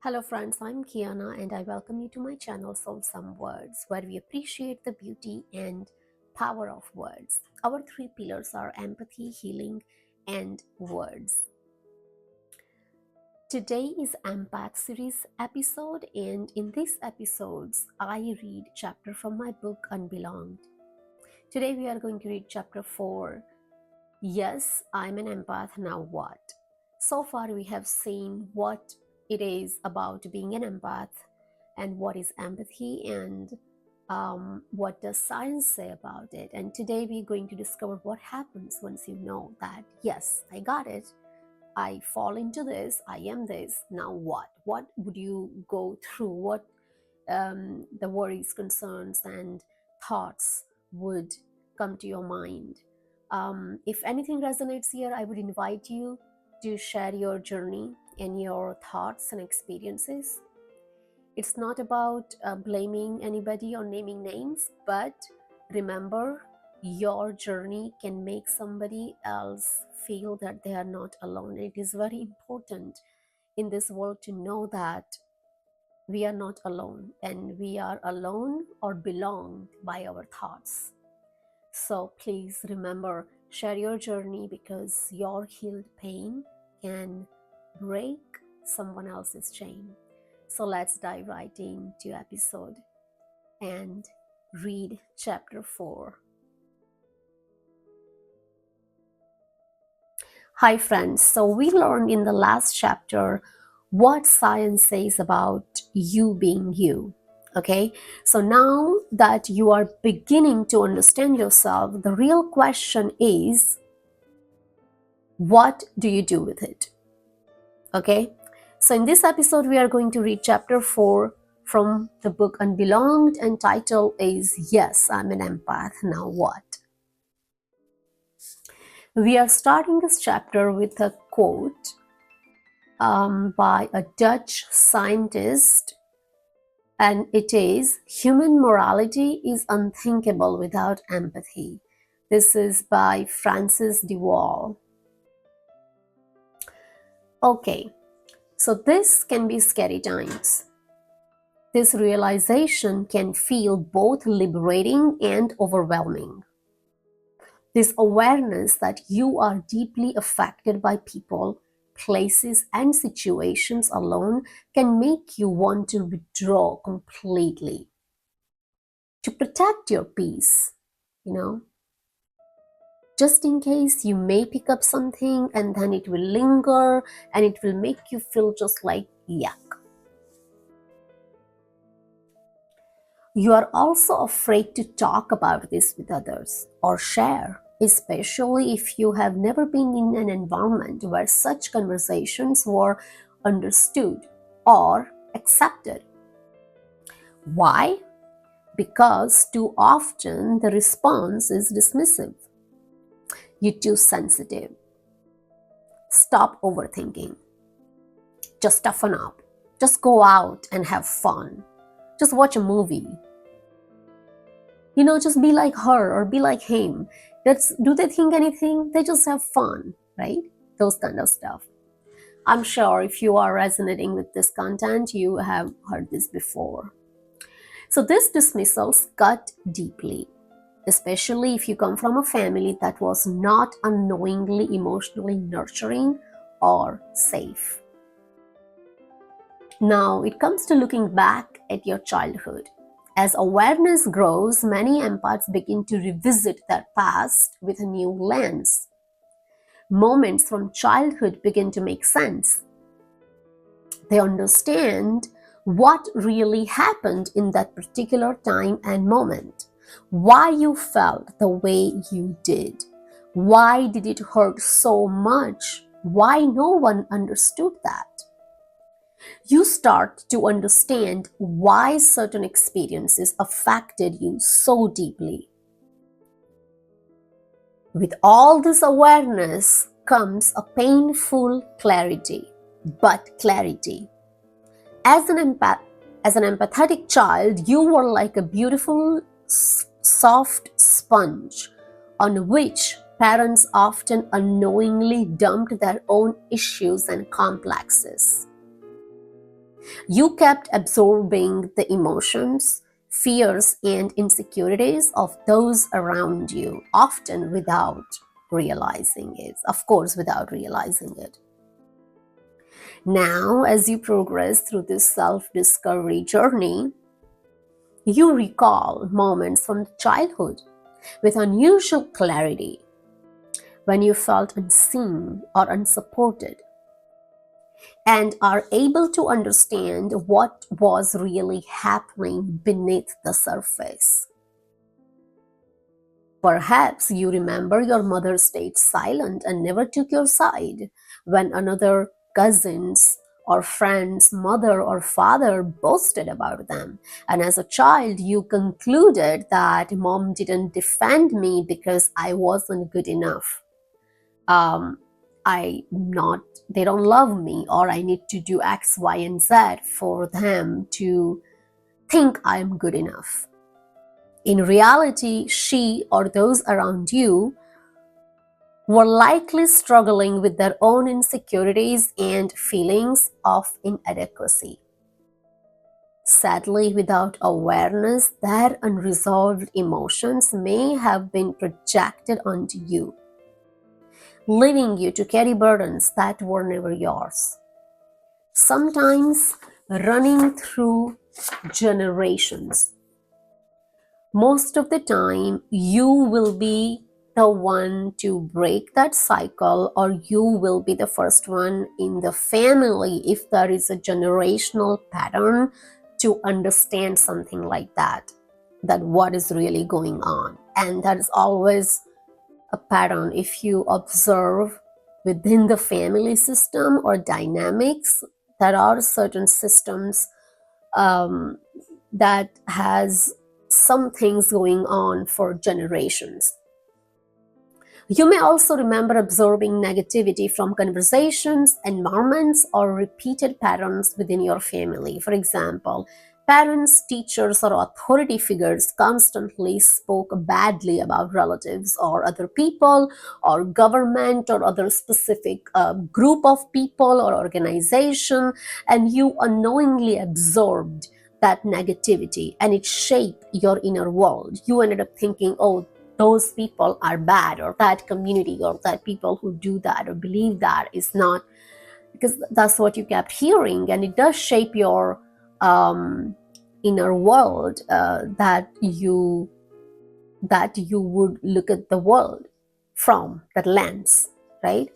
Hello friends, I'm Kiana and I welcome you to my channel Soulsome Words, where we appreciate the beauty and power of words. Our three pillars are empathy, healing, and words. Today is Empath series episode, and in these episodes I read chapter from my book Unbelonged. Today we are going to read chapter 4. Yes, I'm an empath, now what? So far we have seen what it is about being an empath and what is empathy and what does science say about it. And today we're going to discover what happens once you know that, yes, I got it. I fall into this, I am this, now what? What would you go through? What the worries, concerns, and thoughts would come to your mind? If anything resonates here, I would invite you to share your journey and your thoughts and experiences. It's not about blaming anybody or naming names, but remember, your journey can make somebody else feel that they are not alone. It is very important in this world to know that we are not alone, and we are alone or belonged by our thoughts. So please remember, share your journey, because your healed pain can break someone else's chain. So let's dive right into episode and read chapter 4. Hi friends, so we learned in the last chapter what science says about you being you. Okay, so now that you are beginning to understand yourself, the real question is, what do you do with it? Okay, so in this episode we are going to read chapter 4 from the book Unbelonged, and title is Yes, I'm an Empath, Now What? We are starting this chapter with a quote by a Dutch scientist, and it is, "Human morality is unthinkable without empathy." This is by Francis de Waal. Okay, so this can be scary times. This realization can feel both liberating and overwhelming. This awareness that you are deeply affected by people, places, and situations alone can make you want to withdraw completely, to protect your peace, just in case you may pick up something and then it will linger and it will make you feel just like yuck. You are also afraid to talk about this with others or share, especially if you have never been in an environment where such conversations were understood or accepted. Why? Because too often the response is dismissive. You're too sensitive. Stop overthinking. Just toughen up. Just go out and have fun. Just watch a movie. Just be like her or be like him. Do they think anything? They just have fun, right? Those kind of stuff. I'm sure if you are resonating with this content, you have heard this before. So these dismissals cut deeply, especially if you come from a family that was not unknowingly emotionally nurturing or safe. Now it comes to looking back at your childhood. As awareness grows, many empaths begin to revisit their past with a new lens. Moments from childhood begin to make sense. They understand what really happened in that particular time and moment, why you felt the way you did, why did it hurt so much, why no one understood that. You start to understand why certain experiences affected you so deeply. With all this awareness comes a painful clarity, but clarity. As an empathetic child, you were like a beautiful, soft sponge on which parents often unknowingly dumped their own issues and complexes. You kept absorbing the emotions, fears, and insecurities of those around you, often without realizing it. Of course, without realizing it. Now, as you progress through this self-discovery journey, you recall moments from childhood with unusual clarity when you felt unseen or unsupported, and are able to understand what was really happening beneath the surface. Perhaps you remember your mother stayed silent and never took your side when another cousin's or friend's mother or father boasted about them. And as a child, you concluded that mom didn't defend me because I wasn't good enough. Um, I not they don't love me, or I need to do X, Y, and Z for them to think I'm good enough. In reality, she or those around you were likely struggling with their own insecurities and feelings of inadequacy. Sadly, without awareness, their unresolved emotions may have been projected onto you, leaving you to carry burdens that were never yours. Sometimes running through generations. Most of the time, you will be the one to break that cycle, or you will be the first one in the family if there is a generational pattern to understand something like that what is really going on. And that is always a pattern. If you observe within the family system or dynamics, there are certain systems um, that has some things going on for generations. You may also remember absorbing negativity from conversations, environments, or repeated patterns within your family. For example, parents, teachers, or authority figures constantly spoke badly about relatives or other people or government or other specific group of people or organization, and you unknowingly absorbed that negativity, and it shaped your inner world. You ended up thinking, oh, those people are bad, or that community or that people who do that or believe that is not, because that's what you kept hearing, and it does shape your inner world, that you would look at the world from that lens, right?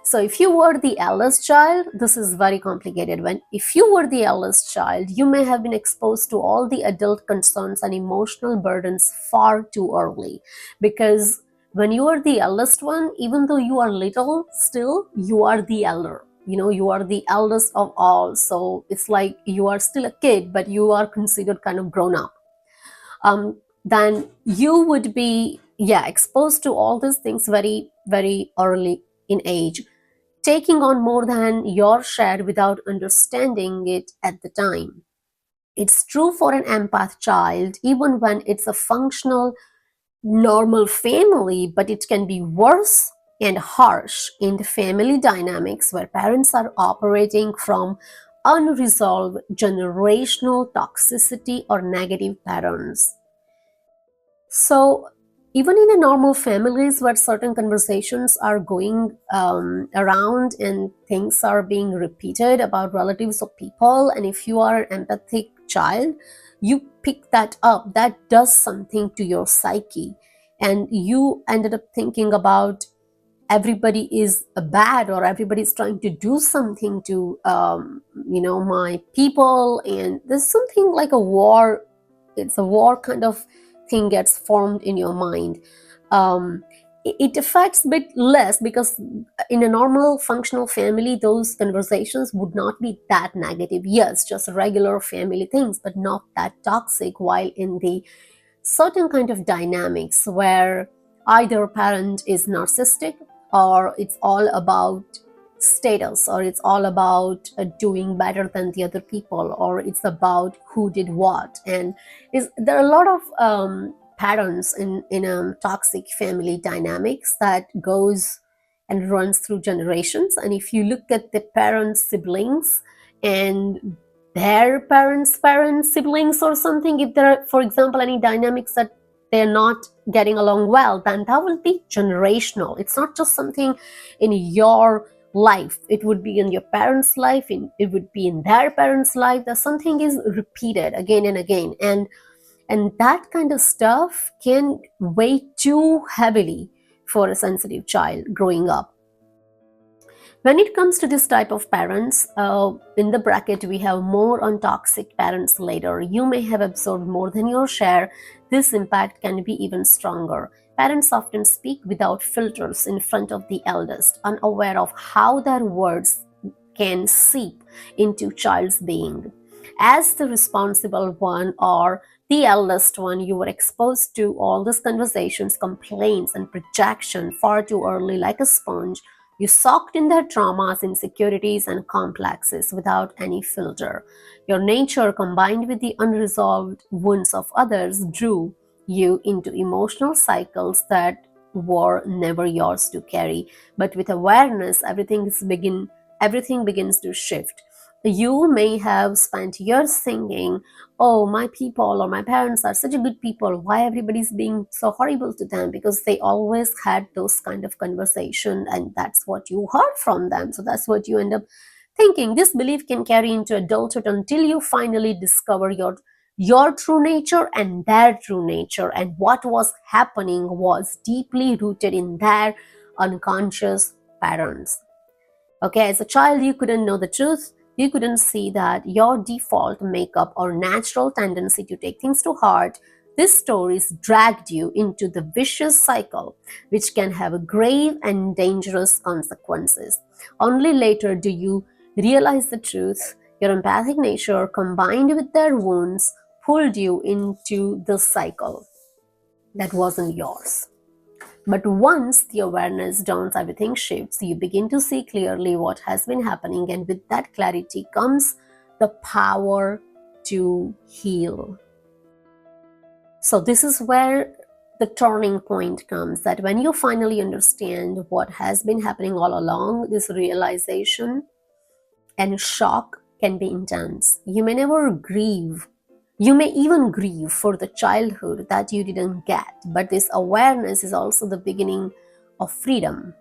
So if you were the eldest child, this is very complicated. If you were the eldest child, you may have been exposed to all the adult concerns and emotional burdens far too early. Because when you are the eldest one, even though you are little, still you are the elder. You are the eldest of all. So it's like you are still a kid, but you are considered kind of grown up. Then you would be exposed to all these things very, very early in age, taking on more than your share without understanding it at the time. It's true for an empath child, even when it's a functional, normal family, but it can be worse and harsh in the family dynamics where parents are operating from unresolved generational toxicity or negative patterns. So, even in a normal families where certain conversations are going around and things are being repeated about relatives or people, and if you are an empathic child, you pick that up. That does something to your psyche, and you ended up thinking about everybody is bad, or everybody's trying to do something to my people, and there's something like a war. It's a war kind of thing gets formed in your mind. It affects a bit less, because in a normal functional family those conversations would not be that negative. Yes, just regular family things, but not that toxic. While in the certain kind of dynamics where either parent is narcissistic, or it's all about status, or it's all about doing better than the other people, or it's about who did what, and there are a lot of patterns in toxic family dynamics that goes and runs through generations. And if you look at the parents, siblings, and their parents, siblings, or something. If there are, for example, any dynamics that they're not getting along well, then that will be generational. It's not just something in your life, it would be in your parents' life, it would be in their parents' life, that something is repeated again and again. And that kind of stuff can weigh too heavily for a sensitive child growing up. When it comes to this type of parents, in the bracket we have more on toxic parents later. You may have absorbed more than your share. This impact can be even stronger. Parents often speak without filters in front of the eldest, unaware of how their words can seep into child's being. As the responsible one or the eldest one, you were exposed to all these conversations, complaints, and projection far too early, like a sponge. You soaked in their traumas, insecurities, and complexes without any filter. Your nature, combined with the unresolved wounds of others, drew you into emotional cycles that were never yours to carry. But with awareness, everything begins to shift. You may have spent years thinking, oh, my people or my parents are such a good people, why everybody's being so horrible to them? Because they always had those kind of conversation, and that's what you heard from them, so that's what you end up thinking. This belief can carry into adulthood until you finally discover your true nature and their true nature, and what was happening was deeply rooted in their unconscious patterns. Okay, as a child, you couldn't know the truth. You couldn't see that your default makeup or natural tendency to take things to heart. These stories dragged you into the vicious cycle, which can have grave and dangerous consequences. Only later do you realize the truth. Your empathic nature, combined with their wounds, pulled you into the cycle that wasn't yours. But once the awareness dawns, everything shifts. You begin to see clearly what has been happening, and with that clarity comes the power to heal. So, this is where the turning point comes, that when you finally understand what has been happening all along, this realization and shock can be intense. You may never grieve. You may even grieve for the childhood that you didn't get, but this awareness is also the beginning of freedom.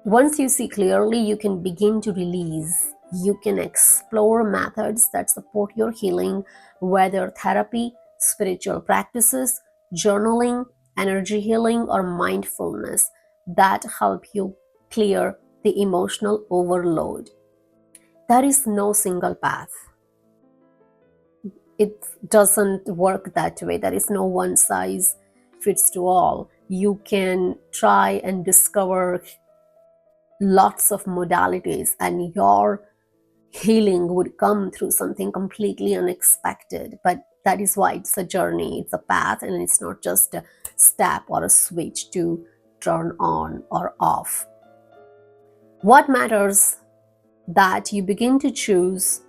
Once you see clearly, you can begin to release. You can explore methods that support your healing, whether therapy, spiritual practices, journaling, energy healing, or mindfulness that help you clear the emotional overload. There is no single path. It doesn't work that way. There is no one size fits to all. You can try and discover lots of modalities, and your healing would come through something completely unexpected. But that is why it's a journey, it's a path, and it's not just a step or a switch to turn on or off. What matters that you begin to choose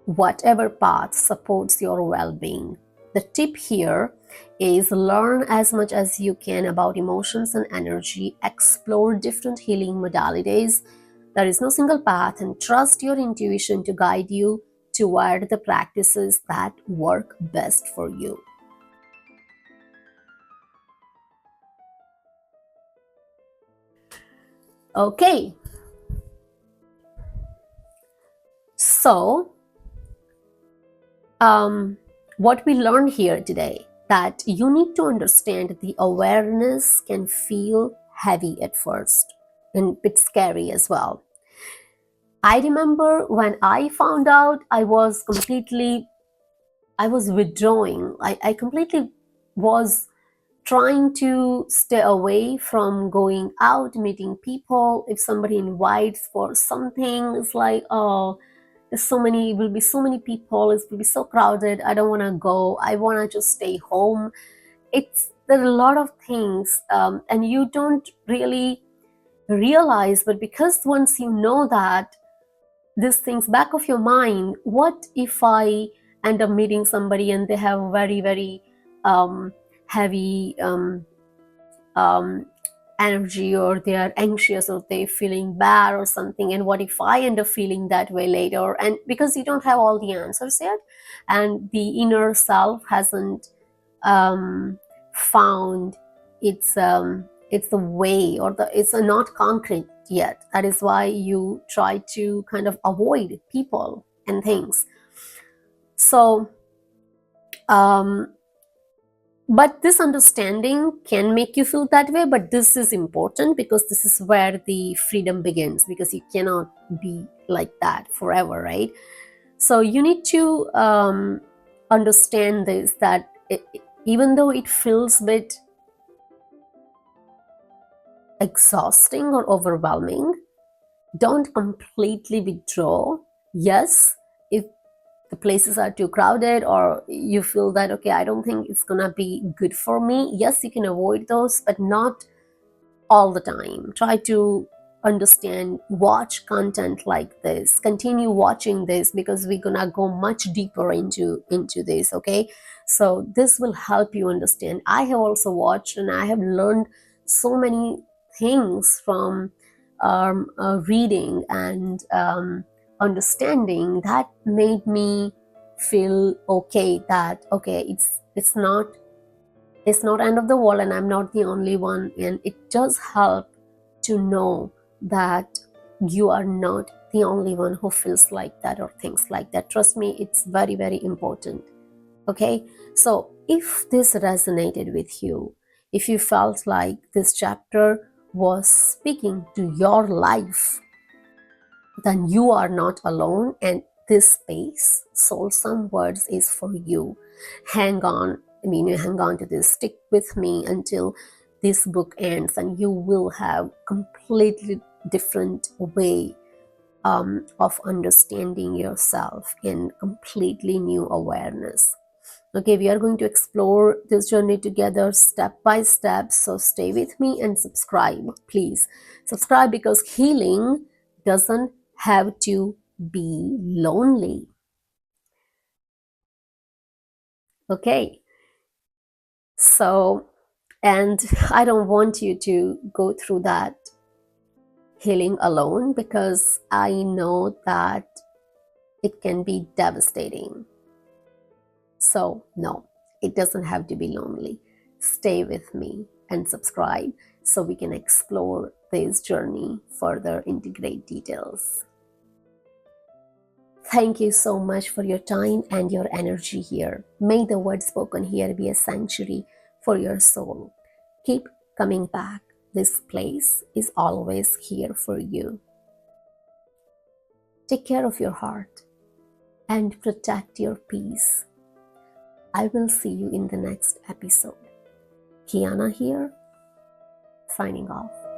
whatever path supports your well-being. The tip here is learn as much as you can about emotions and energy, explore different healing modalities. There is no single path, and trust your intuition to guide you toward the practices that work best for you. Okay, so what we learned here today, that you need to understand the awareness can feel heavy at first and a bit scary as well. I remember when I found out, I was withdrawing. I completely was trying to stay away from going out, meeting people. If somebody invites for something, it's like, oh, it will be so many people, it will be so crowded, I don't want to go, I want to just stay home. There are a lot of things, and you don't really realize, but because once you know that, these things back of your mind, what if I end up meeting somebody and they have very, very heavy energy, or they are anxious, or they're feeling bad or something, and what if I end up feeling that way later? And because you don't have all the answers yet, and the inner self hasn't found it's the way, or it's not concrete yet. That is why you try to kind of avoid people and things. So but this understanding can make you feel that way, but this is important because this is where the freedom begins, because you cannot be like that forever, right? So you need to understand this, that even though it feels a bit exhausting or overwhelming, don't completely withdraw. Yes, if the places are too crowded, or you feel that, okay, I don't think it's gonna be good for me, yes, you can avoid those, but not all the time. Try to understand, watch content like this, continue watching this, because we're gonna go much deeper into this, okay? So this will help you understand. I have also watched, and I have learned so many things from reading and understanding, that made me feel okay, that okay, it's not end of the world, and I'm not the only one. And it does help to know that you are not the only one who feels like that or thinks like that. Trust me, it's very, very important. Okay, so if this resonated with you, if you felt like this chapter was speaking to your life, then you are not alone, and this space, Soulsome Words, is for you. Hang on. You hang on to this. Stick with me until this book ends, and you will have completely different way of understanding yourself in completely new awareness. Okay, we are going to explore this journey together step by step. So stay with me and subscribe. Please subscribe, because healing doesn't have to be lonely. Okay, so, and I don't want you to go through that healing alone, because I know that it can be devastating. So, no, it doesn't have to be lonely. Stay with me and subscribe so we can explore this journey further, integrate details. Thank you so much for your time and your energy here. May the words spoken here be a sanctuary for your soul. Keep coming back. This place is always here for you. Take care of your heart and protect your peace. I will see you in the next episode. Kiana here, signing off.